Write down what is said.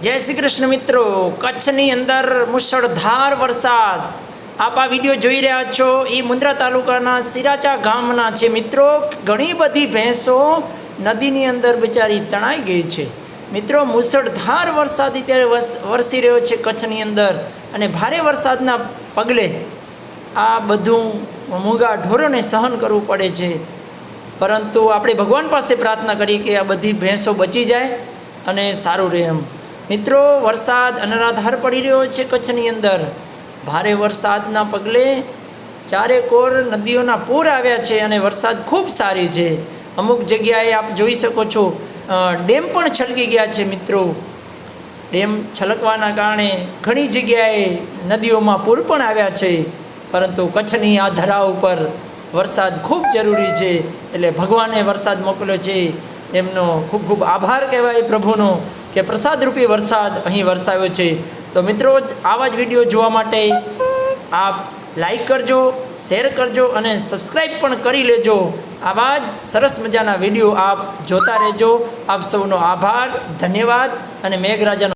જય શ્રી કૃષ્ણ મિત્રો, કચ્છની અંદર મુશળધાર વરસાદ. આપ આ વિડીયો જોઈ રહ્યા છો એ મુન્દ્રા તાલુકાના સિરાચા ગામના છે મિત્રો. ઘણી બધી ભેંસો નદીની અંદર બિચારી તણાઈ ગઈ છે મિત્રો. મુશળધાર વરસાદ અત્યારે વરસી રહ્યો છે કચ્છની અંદર, અને ભારે વરસાદના પગલે આ બધું મૂંગા ઢોરોને સહન કરવું પડે છે. પરંતુ આપણે ભગવાન પાસે પ્રાર્થના કરી કે આ બધી ભેંસો બચી જાય અને સારું રહે એમ. મિત્રો, વરસાદ અનરાધાર પડી રહ્યો છે કચ્છની અંદર. ભારે વરસાદના પગલે ચારેકોર નદીઓના પૂર આવ્યા છે અને વરસાદ ખૂબ સારી છે. અમુક જગ્યાએ આપ જોઈ શકો છો ડેમ પણ છલકી ગયા છે મિત્રો. ડેમ છલકવાના કારણે ઘણી જગ્યાએ નદીઓમાં પૂર પણ આવ્યા છે. પરંતુ કચ્છની આ ધરા ઉપર વરસાદ ખૂબ જરૂરી છે, એટલે ભગવાને વરસાદ મોકલ્યો છે. એમનો ખૂબ ખૂબ આભાર કહેવાય પ્રભુનો કે પ્રસાદરૂપી વરસાદ અહીં વરસાવ્યો છે. તો મિત્રો, આવા જ વિડીયો જોવા માટે આપ લાઈક કરજો, શેર કરજો અને સબસ્ક્રાઈબ પણ કરી લેજો. આવા જ સરસ મજાના વિડીયો આપ જોતા રહેજો. આપ સૌનો આભાર, ધન્યવાદ અને મેઘરાજાનો